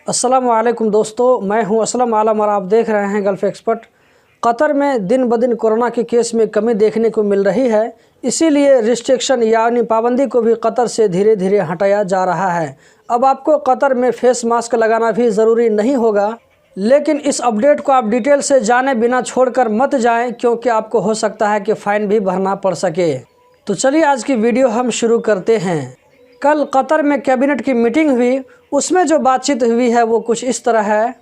अस्सलाम वालेकुम दोस्तों, मैं हूं असलम आलम और आप देख रहे हैं गल्फ़ एक्सपर्ट। कतर में दिन ब दिन कोरोना के केस में कमी देखने को मिल रही है, इसीलिए रिस्ट्रिक्शन यानी पाबंदी को भी कतर से धीरे धीरे हटाया जा रहा है। अब आपको कतर में फेस मास्क लगाना भी ज़रूरी नहीं होगा, लेकिन इस अपडेट को आप डिटेल से जाने बिना छोड़कर मत जाएं, क्योंकि आपको हो सकता है कि फ़ाइन भी भरना पड़ सके। तो चलिए आज की वीडियो हम शुरू करते हैं। कल कतर में कैबिनेट की मीटिंग हुई, उसमें जो बातचीत हुई है वो कुछ इस तरह है।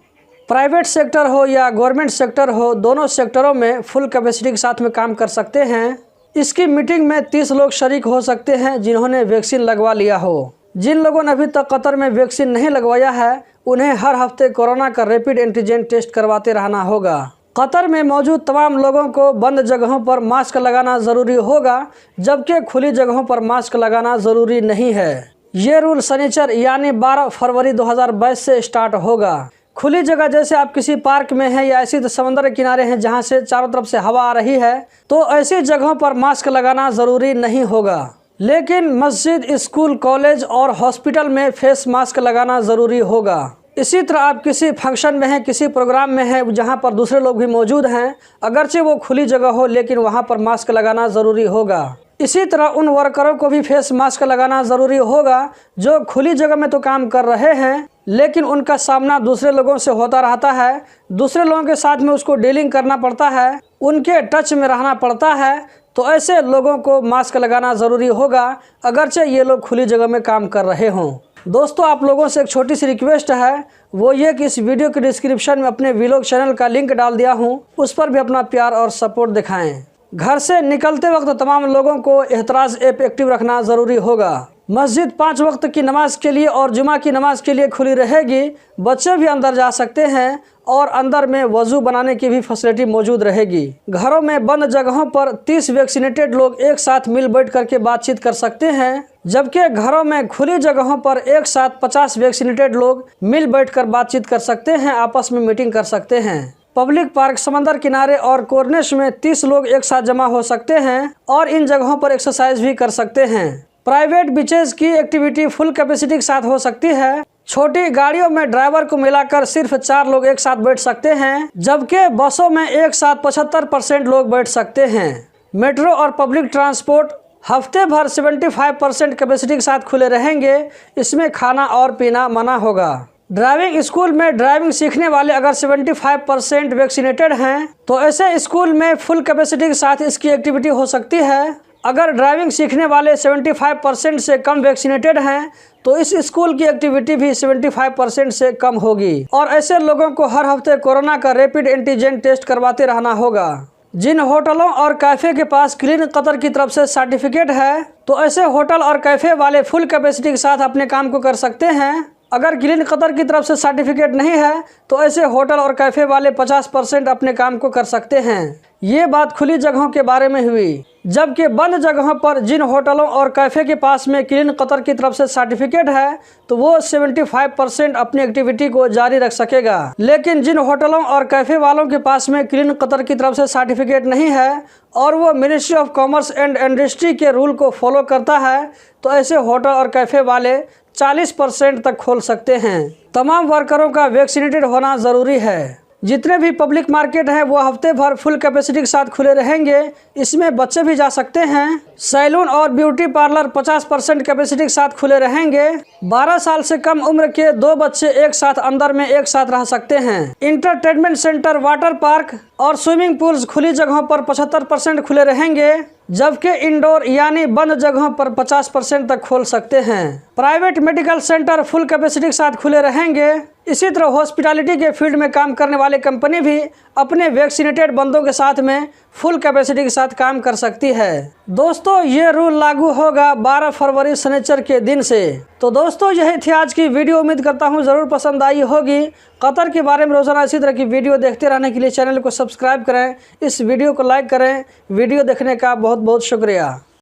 प्राइवेट सेक्टर हो या गवर्नमेंट सेक्टर हो, दोनों सेक्टरों में फुल कैपेसिटी के साथ में काम कर सकते हैं। इसकी मीटिंग में 30 लोग शरीक हो सकते हैं जिन्होंने वैक्सीन लगवा लिया हो। जिन लोगों ने अभी तक कतर में वैक्सीन नहीं लगवाया है, उन्हें हर हफ्ते कोरोना का रैपिड एंटीजन टेस्ट करवाते रहना होगा। कतर में मौजूद तमाम लोगों को बंद जगहों पर मास्क लगाना ज़रूरी होगा, जबकि खुली जगहों पर मास्क लगाना ज़रूरी नहीं है। ये रूल शनिचर यानी 12 फरवरी 2022 से स्टार्ट होगा। खुली जगह जैसे आप किसी पार्क में हैं या ऐसी समंदर के किनारे हैं जहां से चारों तरफ से हवा आ रही है, तो ऐसी जगहों पर मास्क लगाना ज़रूरी नहीं होगा। लेकिन मस्जिद, स्कूल, कॉलेज और हॉस्पिटल में फेस मास्क लगाना ज़रूरी होगा। इसी तरह आप किसी फंक्शन में हैं, किसी प्रोग्राम में हैं जहां पर दूसरे लोग भी मौजूद हैं, अगरचे वो खुली जगह हो, लेकिन वहां पर मास्क लगाना ज़रूरी होगा। इसी तरह उन वर्करों को भी फेस मास्क लगाना ज़रूरी होगा जो खुली जगह में तो काम कर रहे हैं, लेकिन उनका सामना दूसरे लोगों से होता रहता है, दूसरे लोगों के साथ में उसको डीलिंग करना पड़ता है, उनके टच में रहना पड़ता है, तो ऐसे लोगों को मास्क लगाना ज़रूरी होगा, अगरचे ये लोग खुली जगह में काम कर रहे हों। दोस्तों, आप लोगों से एक छोटी सी रिक्वेस्ट है, वो ये कि इस वीडियो के डिस्क्रिप्शन में अपने व्लॉग चैनल का लिंक डाल दिया हूँ, उस पर भी अपना प्यार और सपोर्ट दिखाएं। घर से निकलते वक्त तमाम लोगों को एहतराज ऐप एक्टिव रखना ज़रूरी होगा। मस्जिद 5 वक्त की नमाज के लिए और जुमा की नमाज के लिए खुली रहेगी। बच्चे भी अंदर जा सकते हैं और अंदर में वज़ू बनाने की भी फैसिलिटी मौजूद रहेगी। घरों में बंद जगहों पर 30 वैक्सीनेटेड लोग एक साथ मिल बैठ करके बातचीत कर सकते हैं, जबकि घरों में खुली जगहों पर एक साथ 50 वैक्सीनेटेड लोग मिल बैठकर बातचीत कर सकते हैं, आपस में मीटिंग कर सकते हैं। पब्लिक पार्क, समंदर किनारे और कॉर्निश में 30 लोग एक साथ जमा हो सकते हैं और इन जगहों पर एक्सरसाइज भी कर सकते हैं। प्राइवेट बीचेस की एक्टिविटी फुल कैपेसिटी के साथ हो सकती है। छोटी गाड़ियों में ड्राइवर को मिलाकर सिर्फ 4 लोग एक साथ बैठ सकते हैं, जबकि बसों में एक साथ 75% लोग बैठ सकते हैं। मेट्रो और पब्लिक ट्रांसपोर्ट हफ्ते भर 75% कैपेसिटी के साथ खुले रहेंगे। इसमें खाना और पीना मना होगा। ड्राइविंग स्कूल में ड्राइविंग सीखने वाले अगर 75% वैक्सीनेटेड हैं, तो ऐसे स्कूल में फुल कैपेसिटी के साथ इसकी एक्टिविटी हो सकती है। अगर ड्राइविंग सीखने वाले 75% से कम वैक्सीनेटेड हैं, तो इस स्कूल की एक्टिविटी भी 75% से कम होगी। और ऐसे लोगों को हर हफ्ते कोरोना का रैपिड एंटीजन टेस्ट करवाते रहना होगा। जिन होटलों और कैफ़े के पास क्लीन कतर की तरफ से सर्टिफिकेट है, तो ऐसे होटल और कैफ़े वाले फुल कैपेसिटी के साथ अपने काम को कर सकते हैं। अगर क्लीन कतर की तरफ से सर्टिफिकेट नहीं है, तो ऐसे होटल और कैफ़े वाले 50% अपने काम को कर सकते हैं। ये बात खुली जगहों के बारे में हुई, जबकि बंद जगहों पर जिन होटलों और कैफ़े के पास में क्लीन कतर की तरफ से सर्टिफिकेट है, तो वो 75% अपनी एक्टिविटी को जारी रख सकेगा। लेकिन जिन होटलों और कैफ़े वालों के पास में क्लीन कतर की तरफ से सर्टिफिकेट नहीं है और वो ministry of commerce and industry के रूल को फॉलो करता है, तो ऐसे होटल और कैफ़े वाले 40% तक खोल सकते हैं। तमाम वर्करों का वैक्सीनेटेड होना ज़रूरी है। जितने भी पब्लिक मार्केट हैं वो हफ्ते भर फुल कैपेसिटी के साथ खुले रहेंगे। इसमें बच्चे भी जा सकते हैं। सैलून और ब्यूटी पार्लर 50% कैपेसिटी के साथ खुले रहेंगे। 12 साल से कम उम्र के 2 बच्चे एक साथ अंदर में एक साथ रह सकते हैं। इंटरटेनमेंट सेंटर, वाटर पार्क और स्विमिंग पूल्स खुली जगहों पर 75% खुले रहेंगे, जबकि इंडोर यानी बंद जगहों पर 50% तक खोल सकते हैं। Private medical centre full capacity के साथ खुले रहेंगे। इसी तरह हॉस्पिटैलिटी के फील्ड में काम करने वाले कंपनी भी अपने वैक्सीनेटेड बंदों के साथ में फुल कैपेसिटी के साथ काम कर सकती है। दोस्तों, ये रूल लागू होगा 12 फरवरी शनिचर के दिन से। तो दोस्तों, यही थी आज की वीडियो। उम्मीद करता हूँ ज़रूर पसंद आई होगी। कतर के बारे में रोज़ाना इसी तरह की वीडियो देखते रहने के लिए चैनल को सब्सक्राइब करें, इस वीडियो को लाइक करें। वीडियो देखने का बहुत बहुत शुक्रिया।